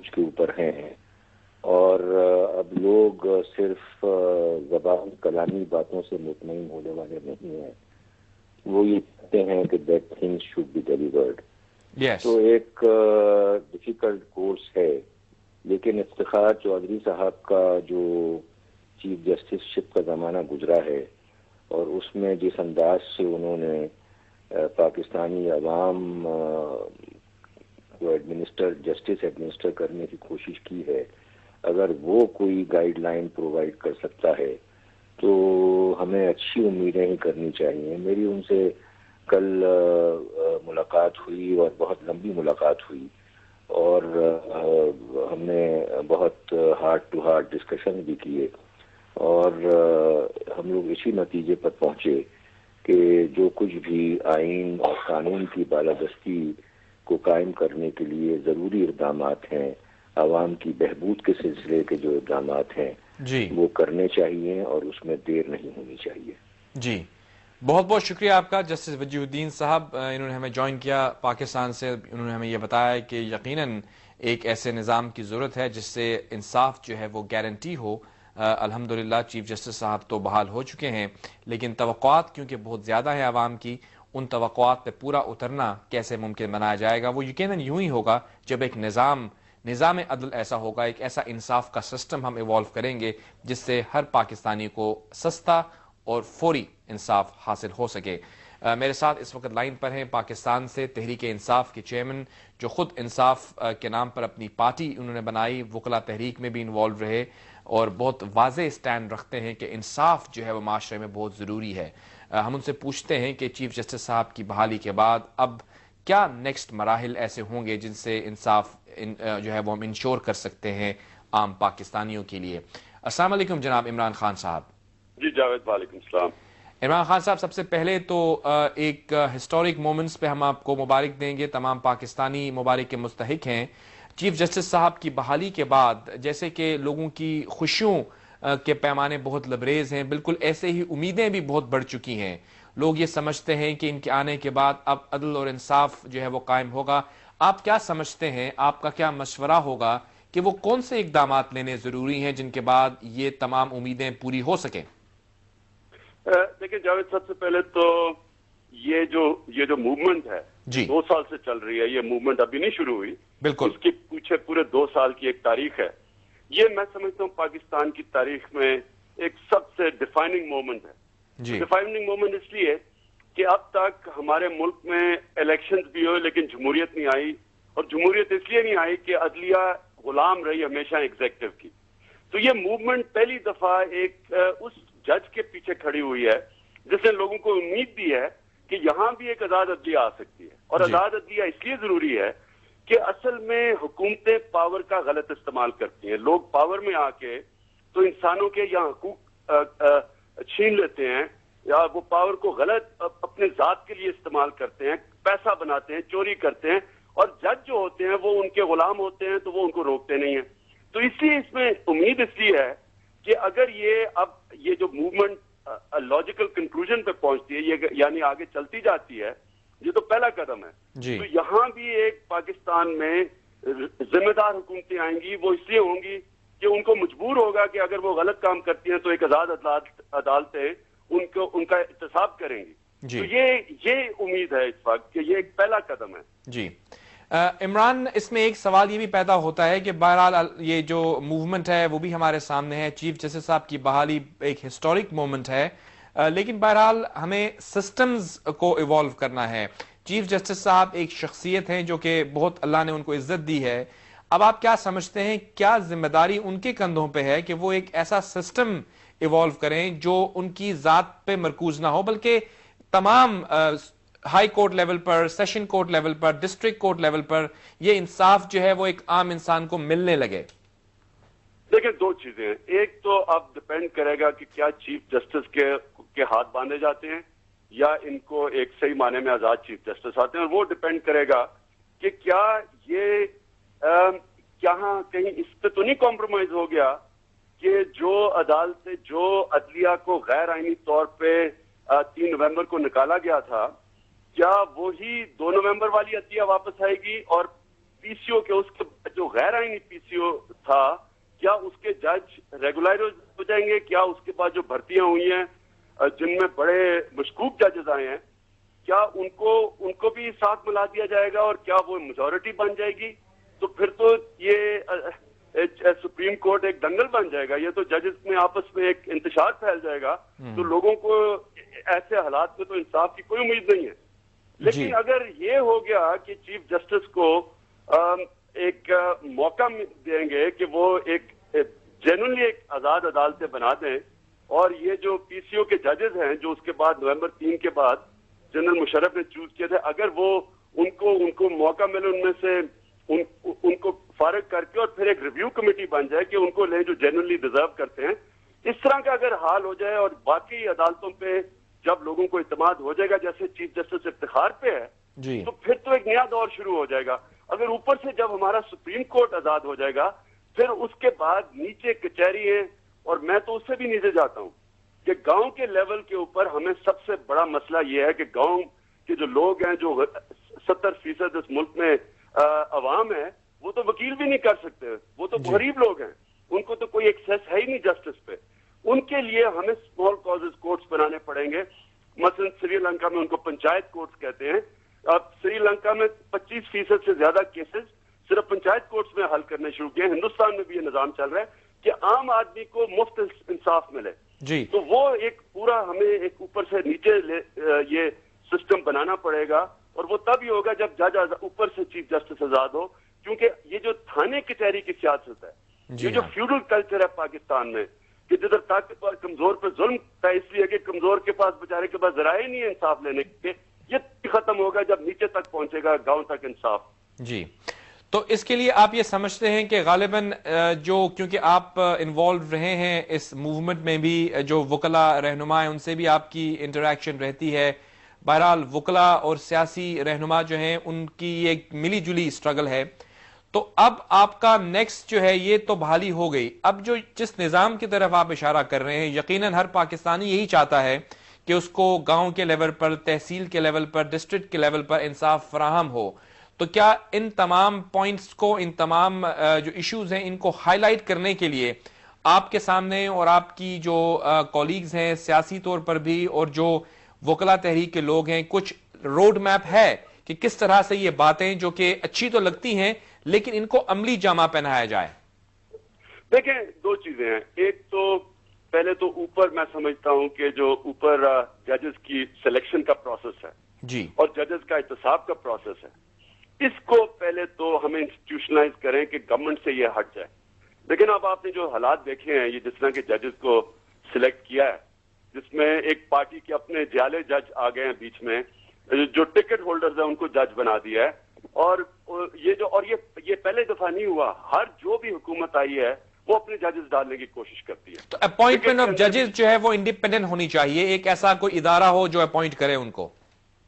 عروج کے اوپر ہیں، اور اب لوگ صرف زبان کلامی باتوں سے مطمئن ہونے والے نہیں ہیں، وہ یہ کہتے ہیں کہ that things should be delivered. تو ایک ڈیفیکلٹ کورس ہے، لیکن افتخار چودھری صاحب کا جو چیف جسٹس شپ کا زمانہ گزرا ہے اور اس میں جس انداز سے انہوں نے پاکستانی عوام کو جسٹس ایڈمنسٹر کرنے کی کوشش کی ہے، اگر وہ کوئی گائیڈ لائن پرووائڈ کر سکتا ہے تو ہمیں اچھی امیدیں ہی کرنی چاہیے. میری ان سے کل ملاقات ہوئی اور بہت لمبی ملاقات ہوئی، اور ہم نے بہت ہارٹ ٹو ہارٹ ڈسکشن بھی کیے، اور ہم لوگ اسی نتیجے پر پہنچے کہ جو کچھ بھی آئین اور قانون کی بالادستی کو قائم کرنے کے لیے ضروری اقدامات ہیں، عوام کی بہبود کے سلسلے کے جو اقدامات ہیں وہ کرنے چاہیے، اور اس میں دیر نہیں ہونی چاہیے. جی، بہت بہت شکریہ آپ کا جسٹس وجیہ الدین صاحب. انہوں نے ہمیں جوائن کیا پاکستان سے. انہوں نے ہمیں یہ بتایا کہ یقیناً ایک ایسے نظام کی ضرورت ہے جس سے انصاف جو ہے وہ گارنٹی ہو. الحمدللہ چیف جسٹس صاحب تو بحال ہو چکے ہیں، لیکن توقعات کیونکہ بہت زیادہ ہے عوام کی، ان توقعات پہ پورا اترنا کیسے ممکن بنایا جائے گا؟ وہ یقیناً یوں ہی ہوگا جب ایک نظام عدل ایسا ہوگا، ایک ایسا انصاف کا سسٹم ہم ایوالو کریں گے جس سے ہر پاکستانی کو سستا اور فوری انصاف حاصل ہو سکے. میرے ساتھ اس وقت لائن پر ہیں پاکستان سے تحریک انصاف کے چیئرمین، جو خود انصاف کے نام پر اپنی پارٹی انہوں نے بنائی، وکلا تحریک میں بھی انوالو رہے، اور بہت واضح سٹینڈ رکھتے ہیں کہ انصاف جو ہے وہ معاشرے میں بہت ضروری ہے. ہم ان سے پوچھتے ہیں کہ چیف جسٹس صاحب کی بحالی کے بعد اب کیا نیکسٹ مراحل ایسے ہوں گے جن سے انصاف جو ہے وہ ہم انشور کر سکتے ہیں عام پاکستانیوں کے لیے. السلام علیکم جناب عمران خان صاحب. جی جاوید، وعلیکم السلام. عمران خان صاحب، سب سے پہلے تو ایک ہسٹورک مومنٹس پہ ہم آپ کو مبارک دیں گے. تمام پاکستانی مبارک کے مستحق ہیں. چیف جسٹس صاحب کی بحالی کے بعد جیسے کہ لوگوں کی خوشیوں کے پیمانے بہت لبریز ہیں، بالکل ایسے ہی امیدیں بھی بہت بڑھ چکی ہیں. لوگ یہ سمجھتے ہیں کہ ان کے آنے کے بعد اب عدل اور انصاف جو ہے وہ قائم ہوگا. آپ کیا سمجھتے ہیں، آپ کا کیا مشورہ ہوگا کہ وہ کون سے اقدامات لینے ضروری ہیں جن کے بعد یہ تمام امیدیں پوری ہو سکیں؟ دیکھیں جاوید، سب سے پہلے تو یہ جو موومنٹ ہے 2 سال سے چل رہی ہے، یہ موومنٹ ابھی نہیں شروع ہوئی، بالکل اس کے پیچھے پورے 2 سال کی ایک تاریخ ہے. یہ میں سمجھتا ہوں پاکستان کی تاریخ میں ایک سب سے ڈیفائننگ موومنٹ ہے. ڈیفائننگ موومنٹ اس لیے کہ اب تک ہمارے ملک میں الیکشنز بھی ہوئے لیکن جمہوریت نہیں آئی، اور جمہوریت اس لیے نہیں آئی کہ عدلیہ غلام رہی ہمیشہ ایگزیکٹو کی. تو یہ موومنٹ پہلی دفعہ ایک اس جج کے پیچھے کھڑی ہوئی ہے جس نے لوگوں کو امید دی ہے کہ یہاں بھی ایک آزاد عدلیہ آ سکتی ہے. اور آزاد عدلیہ اس لیے ضروری ہے کہ اصل میں حکومتیں پاور کا غلط استعمال کرتی ہیں. لوگ پاور میں آ کے تو انسانوں کے یا حقوق چھین لیتے ہیں، یا وہ پاور کو غلط اپنے ذات کے لیے استعمال کرتے ہیں، پیسہ بناتے ہیں، چوری کرتے ہیں، اور جج جو ہوتے ہیں وہ ان کے غلام ہوتے ہیں تو وہ ان کو روکتے نہیں ہیں. تو اس لیے اس میں امید اس لیے ہے کہ اگر یہ جو موومنٹ لاجیکل کنکلوژن پہ پہنچتی ہے، یہ یعنی آگے چلتی جاتی ہے، یہ تو پہلا قدم ہے. تو یہاں بھی ایک پاکستان میں ذمہ دار حکومتیں آئیں گی. وہ اس لیے ہوں گی کہ ان کو مجبور ہوگا کہ اگر وہ غلط کام کرتی ہیں تو ایک آزاد عدالتیں ان کا احتساب کریں گی. تو یہ امید ہے اس وقت کہ یہ ایک پہلا قدم ہے. جی عمران، اس میں ایک سوال یہ بھی پیدا ہوتا ہے کہ بہرحال یہ جو موومنٹ ہے وہ بھی ہمارے سامنے ہے. چیف جسٹس صاحب کی بحالی ایک ہسٹورک موومنٹ ہے، لیکن بہرحال ہمیں سسٹمز کو ایوالو کرنا ہے. چیف جسٹس صاحب ایک شخصیت ہیں جو کہ بہت اللہ نے ان کو عزت دی ہے. اب آپ کیا سمجھتے ہیں، کیا ذمہ داری ان کے کندھوں پہ ہے کہ وہ ایک ایسا سسٹم ایوالو کریں جو ان کی ذات پہ مرکوز نہ ہو، بلکہ تمام ہائی کورٹ لیول پر، سیشن کورٹ لیول پر، ڈسٹرکٹ کورٹ لیول پر یہ انصاف جو ہے وہ ایک عام انسان کو ملنے لگے؟ دیکھیں، 2 چیزیں ہیں. ایک تو اب ڈپینڈ کرے گا کہ کیا چیف جسٹس کے ہاتھ باندھے جاتے ہیں یا ان کو ایک صحیح معنی میں آزاد چیف جسٹس آتے ہیں. اور وہ ڈپینڈ کرے گا کہ کیا یہ کہیں اس پہ تو نہیں کمپرومائز ہو گیا کہ جو عدالتیں، جو عدلیہ کو غیر آئینی طور پہ 3 نومبر کو نکالا گیا تھا، کیا وہی 2 نومبر والی عدلیہ واپس آئے گی اور पीसीओ के उसके जो गैर आईनी पीसीओ था, क्या उसके जज रेगुलर हो जाएंगे? क्या उसके बाद जो भर्तियां हुई हैं जिनमें बड़े मशकूक जजेस आए हैं, क्या उनको भी साथ मिला दिया जाएगा और क्या वो मेजॉरिटी बन जाएगी? तो फिर तो ये सुप्रीम कोर्ट एक दंगल बन जाएगा। ये तो जजेस में आपस में एक इंतशार फैल जाएगा। तो लोगों को ऐसे हालात में तो इंसाफ की कोई उम्मीद नहीं है। लेकिन अगर ये हो गया कि चीफ जस्टिस को एक मौका देंगे कि वो एक जेन्युइनली एक आजाद अदालतें बना दें, और ये जो पीसीओ के जजेस हैं जो उसके बाद नवंबर 3 के बाद जनरल मुशर्रफ ने चूज किए थे, अगर वो उनको मौका मिले उनमें से उनको फारिग करके और फिर एक रिव्यू कमेटी बन जाए कि उनको ले जो जेन्युइनली डिजर्व करते हैं, इस तरह का अगर हाल हो जाए और बाकी अदालतों पे जब लोगों को इत्मीनान हो जाएगा जैसे चीफ जस्टिस इफ्तिखार पे है, तो फिर तो एक नया दौर शुरू हो जाएगा। अगर ऊपर से जब हमारा सुप्रीम कोर्ट आजाद हो जाएगा, फिर उसके बाद नीचे कचहरी है, और मैं तो उससे भी नीचे जाता हूं कि गांव के लेवल के ऊपर हमें सबसे बड़ा मसला यह है कि गांव के जो लोग हैं, जो 70% इस मुल्क में अवाम है, वो तो वकील भी नहीं कर सकते, वो तो गरीब लोग हैं, उनको तो कोई एक्सेस है ही नहीं जस्टिस पे। उनके लिए हमें स्मॉल कॉजेज कोर्ट्स बनाने पड़ेंगे। मसलन श्रीलंका में उनको पंचायत कोर्ट्स कहते हैं। अब श्रीलंका में 25% से ज्यादा केसेस सिर्फ पंचायत कोर्ट्स में हल करने शुरू किए। हिंदुस्तान में भी ये निजाम चल रहा है कि आम आदमी को मुफ्त इंसाफ मिले जी। तो वो एक पूरा हमें एक ऊपर से नीचे ये सिस्टम बनाना पड़ेगा, और वो तब ही होगा जब जज ऊपर से चीफ जस्टिस आजाद हो। क्योंकि ये जो थाने कचहरी की सियासत है, ये जो फ्यूडल कल्चर है पाकिस्तान में कि जिधर ताकतवर कमजोर पे जुल्म था, इसलिए कि कमजोर के पास बेचारे के पास जराए नहीं है इंसाफ लेने के, ये खत्म होगा जब नीचे तक पहुंचेगा, गांव तक इंसाफ। जी, तो इसके लिए आप ये समझते हैं कि गालिबन जो, क्योंकि आप इन्वॉल्व रहे हैं इस मूवमेंट में भी, जो वकला रहनुमा है उनसे भी आपकी इंटरेक्शन रहती है, बहरहाल वकला और सियासी रहनुमा जो हैं उनकी एक मिली जुली स्ट्रगल है, तो अब आपका नेक्स्ट जो है ये तो बहाली हो गई। अब जो जिस निज़ाम की तरफ आप इशारा कर रहे हैं, यकीनन हर पाकिस्तानी यही चाहता है कि उसको गांव के लेवल पर, तहसील के लेवल पर, डिस्ट्रिक्ट के लेवल पर इंसाफ फराहम हो। तो क्या इन तमाम पॉइंट्स को, इन तमाम जो इश्यूज हैं, इनको हाईलाइट करने के लिए आपके सामने और आपकी जो कॉलीग्स हैं सियासी तौर पर भी और जो वकला तहरीक के लोग हैं, कुछ रोड मैप है कि किस तरह से ये बातें जो कि अच्छी तो लगती हैं लेकिन इनको अमली जामा पहनाया जाए? देखें, दो चीजें हैं। एक तो पहले तो ऊपर मैं समझता हूं कि जो ऊपर जजेस की सिलेक्शन का प्रोसेस है जी, और जजेस का इत्तेसाब का प्रोसेस है, इसको पहले तो हमें इंस्टीट्यूशनलाइज करें कि गवर्नमेंट से ये हट जाए। लेकिन अब आपने जो हालात देखे हैं, ये जिस तरह के जजेस को सिलेक्ट किया है, जिसमें एक पार्टी के अपने जाले जज आ गए हैं बीच में, जो टिकट होल्डर्स है उनको जज बना दिया है, और ये पहले दफा नहीं हुआ। हर जो भी हुकूमत आई है वो अपने जजेस डालने की कोशिश करती है। तो अपॉइंटमेंट ऑफ जजेस जो है वो इंडिपेंडेंट होनी चाहिए, एक ऐसा कोई इदारा हो जो अपॉइंट करे उनको।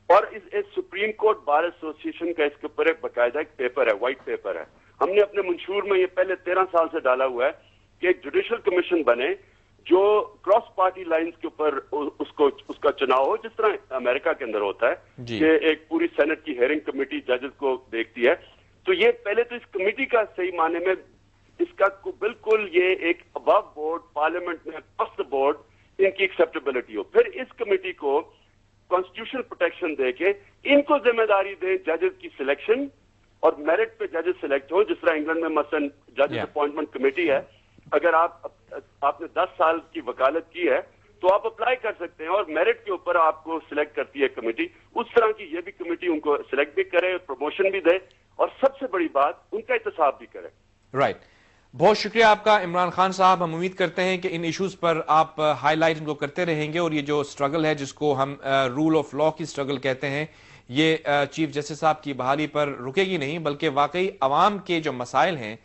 और इस सुप्रीम कोर्ट बार एसोसिएशन का इसके ऊपर एक बाकायदा एक पेपर है, व्हाइट पेपर है। हमने अपने मंशूर में ये पहले 13 साल से डाला हुआ है कि एक जुडिशल कमीशन बने जो क्रॉस पार्टी लाइंस के ऊपर उसका चुनाव हो, जिस तरह अमेरिका के अंदर होता है कि एक पूरी सेनेट की हेयरिंग कमेटी जजेस को देखती है। तो ये पहले तो इस कमेटी का सही माने में इसका बिल्कुल ये एक अबव बोर्ड, पार्लियामेंट में फर्स्ट बोर्ड इनकी एक्सेप्टेबिलिटी हो। फिर इस कमेटी को कॉन्स्टिट्यूशनल प्रोटेक्शन देके इनको जिम्मेदारी दे जजेस की सिलेक्शन, और मेरिट पे जजेस सिलेक्ट हो, जिस तरह इंग्लैंड में मसलन जजेस अपॉइंटमेंट कमेटी है। अगर आपने 10 साल की वकालत की है तो आप अप्लाई कर सकते हैं, और मेरिट के ऊपर आपको सिलेक्ट करती है कमेटी। उस तरह की ये भी कमेटी उनको सिलेक्ट भी करे, प्रमोशन भी दे, और सबसे बड़ी बात उनका इत्तेसाब भी करे। राइट, बहुत शुक्रिया आपका इमरान खान साहब। हम उम्मीद करते हैं कि इन इश्यूज पर आप हाईलाइट इनको करते रहेंगे, और ये जो स्ट्रगल है जिसको हम रूल ऑफ लॉ की स्ट्रगल कहते हैं, ये चीफ जस्टिस साहब की बहाली पर रुकेगी नहीं, बल्कि वाकई अवाम के जो मसाइल हैं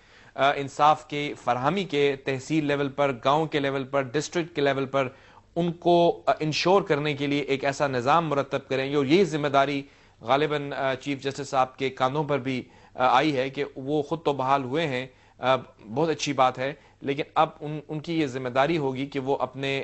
इंसाफ के फरहमी के, तहसील लेवल पर, गांव के लेवल पर, डिस्ट्रिक्ट के लेवल पर, उनको इंश्योर करने के लिए एक ऐसा निज़ाम मुरतब करेंगे। और यही जिम्मेदारी गालिबन चीफ जस्टिस साहब के कांधों पर भी आई है कि वो खुद तो बहाल हुए हैं, बहुत अच्छी बात है, लेकिन अब उनकी ये जिम्मेदारी होगी कि वो अपने